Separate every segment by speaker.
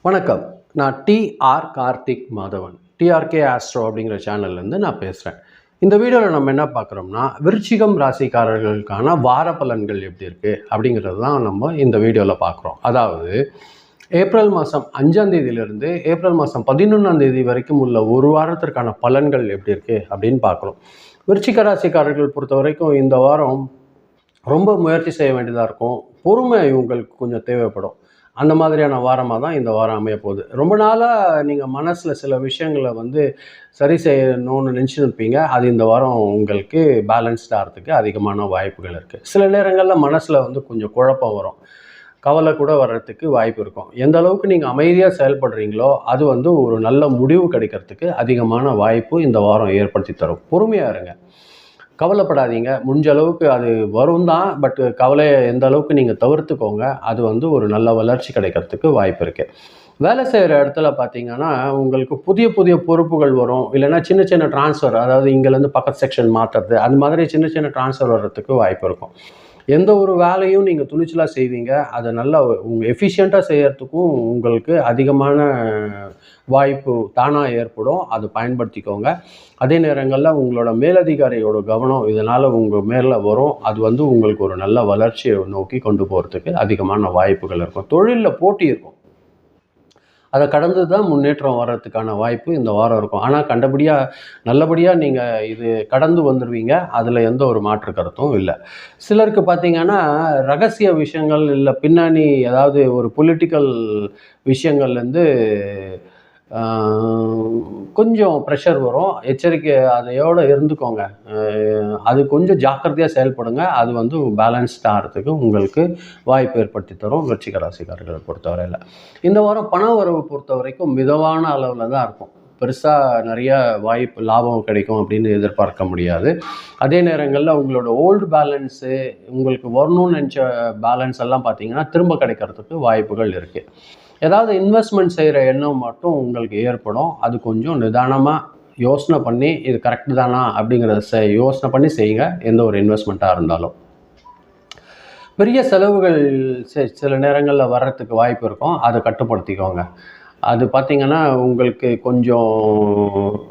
Speaker 1: வணக்கம். நான் Dr Karthik Madhavan. DRK Astro அப்படிங்கிற சேனல்லேருந்து நான் பேசுகிறேன். இந்த வீடியோவில் நம்ம என்ன பார்க்குறோம்னா, விருச்சிகம் ராசிக்காரர்களுக்கான வார பலன்கள் எப்படி இருக்குது அப்படிங்கிறது தான் நம்ம இந்த வீடியோவில் பார்க்குறோம். அதாவது ஏப்ரல் மாதம் 5ஆம் தேதியிலிருந்து ஏப்ரல் மாதம் 11ஆம் தேதி வரைக்கும் உள்ள ஒரு வாரத்திற்கான பலன்கள் எப்படி இருக்குது அப்படின்னு பார்க்குறோம். விருச்சிக ராசிக்காரர்கள் பொறுத்த வரைக்கும் இந்த வாரம் ரொம்ப முயற்சி செய்ய வேண்டியதாக இருக்கும். பொறுமை உங்களுக்கு கொஞ்சம் தேவைப்படும். அந்த மாதிரியான வாரமாக தான் இந்த வாரம் அமைய போகுது. ரொம்ப நாளாக நீங்கள் மனசில் சில விஷயங்களை சரி செய்யணும்னு நினச்சிருப்பீங்க. அது இந்த வாரம் உங்களுக்கு பேலன்ஸ்ட் ஆகிறதுக்கு அதிகமான வாய்ப்புகள் இருக்குது. சில நேரங்களில் மனசில் கொஞ்சம் குழப்பம் வரும். கவலை கூட வர்றதுக்கு வாய்ப்பு இருக்கும். எந்த அளவுக்கு நீங்கள் அமைதியாக செயல்படுறீங்களோ அது ஒரு நல்ல முடிவு கிடைக்கிறதுக்கு அதிகமான வாய்ப்பு இந்த வாரம் ஏற்படுத்தி தரும். பொறுமையாக இருங்க, கவலைப்படாதீங்க. முடிஞ்ச அளவுக்கு அது வரும் தான், பட் கவலையை எந்த அளவுக்கு நீங்கள் தவிர்த்துக்கோங்க. அது ஒரு நல்ல வளர்ச்சி கிடைக்கிறதுக்கு வாய்ப்பு இருக்குது. வேலை செய்கிற இடத்துல பார்த்தீங்கன்னா உங்களுக்கு புதிய புதிய பொறுப்புகள் வரும். இல்லைன்னா சின்ன சின்ன ட்ரான்ஸ்ஃபர், அதாவது இங்கேருந்து பக்கத்து செக்ஷன் மாற்றுறது, அந்த மாதிரி சின்ன சின்ன ட்ரான்ஸ்ஃபர் வர்றதுக்கு வாய்ப்பு இருக்கும். எந்த ஒரு வேலையும் நீங்கள் துணிச்சலாக செய்வீங்க. அதை நல்லா எஃபிஷியண்ட்டாக செய்யறதுக்கும் உங்களுக்கு அதிகமான வாய்ப்பு தானாக ஏற்படும். அதை பயன்படுத்திக்கோங்க. அதே நேரங்களில் உங்களோட மேலதிகாரியோட கவனம் இதனால் உங்கள் மேலே வரும். அது உங்களுக்கு ஒரு நல்ல வளர்ச்சியை நோக்கி கொண்டு போகிறதுக்கு அதிகமான வாய்ப்புகள் இருக்கும். தொழிலில் போட்டி இருக்கும். அதை கடந்து தான் முன்னேற்றம் வர்றதுக்கான வாய்ப்பு இந்த வாரம் இருக்கும். ஆனால் நல்லபடியாக நீங்கள் இது கடந்து வந்துடுவீங்க. அதில் எந்த ஒரு மாற்று கருத்தும் இல்லை. சிலருக்கு பார்த்தீங்கன்னா ரகசிய விஷயங்கள் இல்லை, பின்னணி ஏதாவது ஒரு பொலிட்டிக்கல் விஷயங்கள்லேருந்து கொஞ்சம் ப்ரெஷர் வரும். எச்சரிக்கை அதையோடு இருந்துக்கோங்க. அது கொஞ்சம் ஜாக்கிரதையாக செயல்படுங்க. அது பேலன்ஸ்டாக ஆகிறதுக்கு உங்களுக்கு வாய்ப்பு ஏற்படுத்தி தரும் விருச்சிக ராசிக்காரர்களை பொறுத்தவரையில். இந்த வாரம் பண வரவு பொறுத்த வரைக்கும் மிதமான அளவில் தான் இருக்கும். பெருசாக நிறைய வாய்ப்பு லாபம் கிடைக்கும் அப்படின்னு எதிர்பார்க்க முடியாது. அதே நேரங்களில் உங்களோட ஓல்டு பேலன்ஸு, உங்களுக்கு வரணும்னு நினச்ச பேலன்ஸ் எல்லாம் பார்த்தீங்கன்னா திரும்ப கிடைக்கிறதுக்கு வாய்ப்புகள் இருக்குது. ஏதாவது இன்வெஸ்ட்மெண்ட் செய்கிற எண்ணம் மட்டும் உங்களுக்கு ஏற்படும். அது கொஞ்சம் நிதானமாக யோசனை பண்ணி இது கரெக்டு தானா அப்படிங்கிறத யோசனை பண்ணி செய்யுங்க. எந்த ஒரு இன்வெஸ்ட்மெண்ட்டாக இருந்தாலும் பெரிய செலவுகள் சில நேரங்களில் வர்றதுக்கு வாய்ப்பு இருக்கும். அதை கட்டுப்படுத்திக்கோங்க. அது பார்த்திங்கன்னா உங்களுக்கு கொஞ்சம்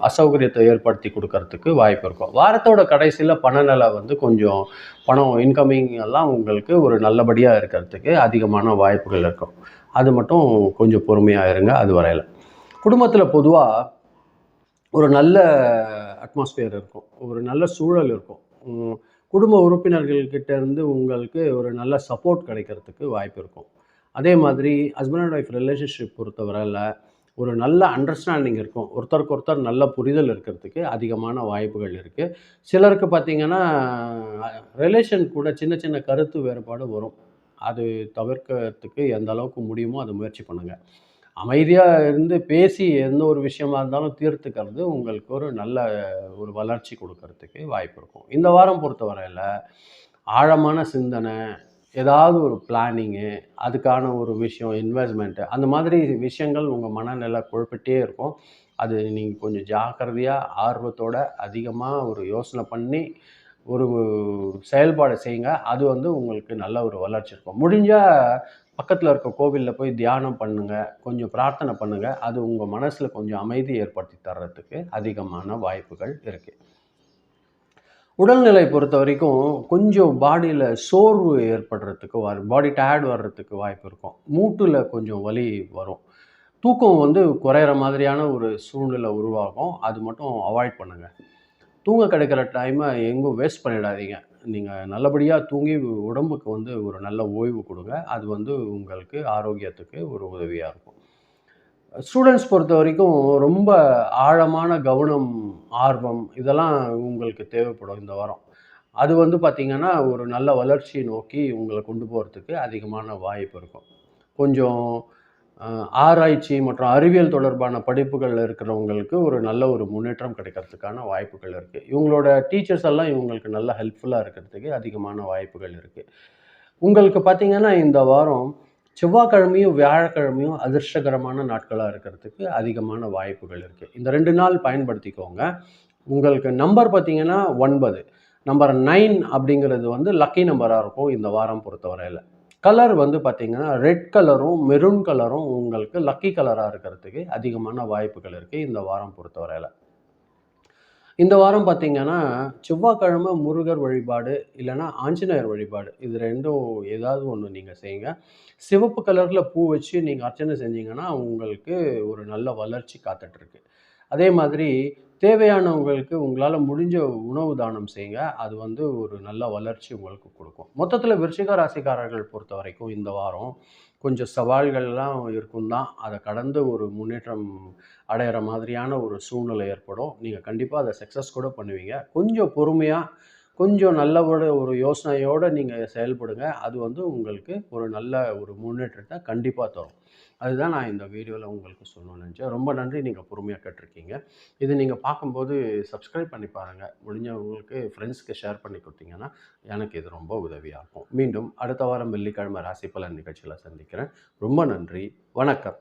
Speaker 1: அசௌகரியத்தை ஏற்படுத்தி கொடுக்கறதுக்கு வாய்ப்பு இருக்கும். வாரத்தோட கடைசியில் பணநிலை கொஞ்சம் பணம் இன்கமிங் எல்லாம் உங்களுக்கு ஒரு நல்லபடியாக இருக்கிறதுக்கு அதிகமான வாய்ப்புகள் இருக்கும். அது மட்டும் கொஞ்சம் பொறுமையாக இருங்க. அது வரையில் குடும்பத்தில் பொதுவாக ஒரு நல்ல அட்மாஸ்பியர் இருக்கும், ஒரு நல்ல சூழல் இருக்கும். குடும்ப உறுப்பினர்கள்கிட்ட இருந்து உங்களுக்கு ஒரு நல்ல சப்போர்ட் கிடைக்கிறதுக்கு வாய்ப்பு இருக்கும். அதே மாதிரி ஹஸ்பண்ட் அண்ட் ஒய்ஃப் ரிலேஷன்ஷிப் பொறுத்தவரையில் ஒரு நல்ல அண்டர்ஸ்டாண்டிங் இருக்கும். ஒருத்தருக்கு ஒருத்தர் நல்ல புரிதல் இருக்கிறதுக்கு அதிகமான வாய்ப்புகள் இருக்குது. சிலருக்கு பார்த்திங்கன்னா ரிலேஷன் கூட சின்ன சின்ன கருத்து வேறுபாடு வரும். அது தவிர்க்கிறதுக்கு எந்த அளவுக்கு முடியுமோ அதை முயற்சி பண்ணுங்கள். அமைதியாக இருந்து பேசி எந்த ஒரு விஷயமா இருந்தாலும் தீர்த்துக்கிறது உங்களுக்கு ஒரு நல்ல ஒரு வளர்ச்சி கொடுக்கறதுக்கு வாய்ப்பு இருக்கும். இந்த வாரம் பொறுத்தவரையில் ஆழமான சிந்தனை, ஏதாவது ஒரு பிளானிங்கு, அதுக்கான ஒரு விஷயம், இன்வெஸ்ட்மெண்ட்டு, அந்த மாதிரி விஷயங்கள் உங்கள் மனநிலை குழப்பிட்டே இருக்கும். அது நீங்கள் கொஞ்சம் ஜாக்கிரதையாக ஆர்வத்தோடு அதிகமாக ஒரு யோசனை பண்ணி ஒரு செயல்பாடு செய்யுங்க. அது உங்களுக்கு நல்ல ஒரு வளர்ச்சி இருக்கும். முடிஞ்சால் பக்கத்தில் இருக்க கோவிலில் போய் தியானம் பண்ணுங்கள், கொஞ்சம் பிரார்த்தனை பண்ணுங்கள். அது உங்கள் மனசில் கொஞ்சம் அமைதி ஏற்படுத்தி தர்றதுக்கு அதிகமான வாய்ப்புகள் இருக்குது. உடல்நிலை பொறுத்த வரைக்கும் கொஞ்சம் பாடியில் சோர்வு ஏற்படுறதுக்கு பாடி டயர்ட் வர்றதுக்கு வாய்ப்பு இருக்கும். மூட்டில் கொஞ்சம் வலி வரும். தூக்கம் குறையிற மாதிரியான ஒரு சூழ்நிலை உருவாகும். அது மட்டும் அவாய்ட் பண்ணுங்கள். தூங்க கிடைக்கிற டைமை எங்கும் வேஸ்ட் பண்ணிடாதீங்க. நீங்கள் நல்லபடியாக தூங்கி உடம்புக்கு ஒரு நல்ல ஓய்வு கொடுங்க. அது உங்களுக்கு ஆரோக்கியத்துக்கு ஒரு உதவியாக இருக்கும். ஸ்டூடெண்ட்ஸ் பொறுத்த வரைக்கும் ரொம்ப ஆழமான கவனம், ஆர்வம் இதெல்லாம் உங்களுக்கு தேவைப்படும் இந்த வாரம். அது பார்த்திங்கன்னா ஒரு நல்ல வளர்ச்சியை நோக்கி உங்களை கொண்டு போகிறதுக்கு அதிகமான வாய்ப்பு இருக்கும். கொஞ்சம் ஆராய்ச்சி மற்றும் அறிவியல் தொடர்பான படிப்புகள் இருக்கிறவங்களுக்கு ஒரு நல்ல ஒரு முன்னேற்றம் கிடைக்கிறதுக்கான வாய்ப்புகள் இருக்குது. இவங்களோட டீச்சர்ஸ் எல்லாம் இவங்களுக்கு நல்ல ஹெல்ப்ஃபுல்லாக இருக்கிறதுக்கு அதிகமான வாய்ப்புகள் இருக்குது. உங்களுக்கு பார்த்திங்கன்னா இந்த வாரம் செவ்வாய்க்கிழமையும் வியாழக்கிழமையும் அதிர்ஷ்டகரமான நாட்களாக இருக்கிறதுக்கு அதிகமான வாய்ப்புகள் இருக்குது. இந்த 2 நாள் பயன்படுத்திக்கோங்க. உங்களுக்கு நம்பர் பார்த்திங்கன்னா 9, நம்பர் 9 அப்படிங்கிறது லக்கி நம்பராக இருக்கும் இந்த வாரம் பொறுத்தவரையில். கலர் வந்து பார்த்தீங்கன்னா, ரெட் கலரும், மெரூன் கலரும் உங்களுக்கு லக்கி கலரா இருக்கிறதுக்கு அதிகமான வாய்ப்புகள் இருக்கு, இந்த வாரம் பொறுத்தவரையில. இந்த வாரம் பார்த்தீங்கன்னா, செவ்வாய்க்கிழமை முருகர் வழிபாடு, இல்லன்னா ஆஞ்சநேயர் வழிபாடு. இது 2ம் ஏதாவது ஒண்ணு நீங்க செய்யுங்க. சிவப்பு கலர்ல பூ வச்சு நீங்க அர்ச்சனை செஞ்சீங்கன்னா, உங்களுக்கு ஒரு நல்ல வளர்ச்சி காத்துட்டு இருக்கு. அதே மாதிரி தேவையானவங்களுக்கு உங்களால முடிஞ்ச உணவு தானம் செய்யுங்க. அது வந்து ஒரு நல்ல வளர்ச்சி உங்களுக்கு குடுக்கும். மொத்தத்தில விருச்சிக ராசிக்காரர்கள் பொறுத்தவரைக்கும் இந்த வாரம் கொஞ்சம் சவால்கள்லாம் இருக்கும் தான். அத கடந்து ஒரு முன்னேற்றம் அடையிற மாதிரியான ஒரு சூழ்நிலை ஏற்படும். நீங்க கண்டிப்பா அத சக்சஸ் கூட பண்ணுவீங்க. கொஞ்சம் பொறுமையா, கொஞ்சம் நல்ல ஒரு யோசனையோட நீங்க செயல்படுங்க. அது வந்து உங்களுக்கு ஒரு நல்ல ஒரு முன்னேற்றத்த கண்டிப்பா தரும். அதுதான் நான் இந்த வீடியோல உங்களுக்கு சொல்லணும்னு நெனச்சேன். ரொம்ப நன்றி நீங்க பொறுமையா கேட்டிருக்கீங்க. இது நீங்க பார்க்கும்போது சப்ஸ்கிரைப் பண்ணி பாருங்க. முடிஞ்சவங்களுக்கு ஃப்ரெண்ட்ஸ்க்கு ஷேர் பண்ணி குடுத்தீங்கன்னா, எனக்கு இது ரொம்ப உதவியா இருக்கும். மீண்டும் அடுத்த வாரம் வெள்ளிக்கிழமை ராசி பலன் நிகழ்ச்சியில சந்திக்கிறேன். ரொம்ப நன்றி. வணக்கம்.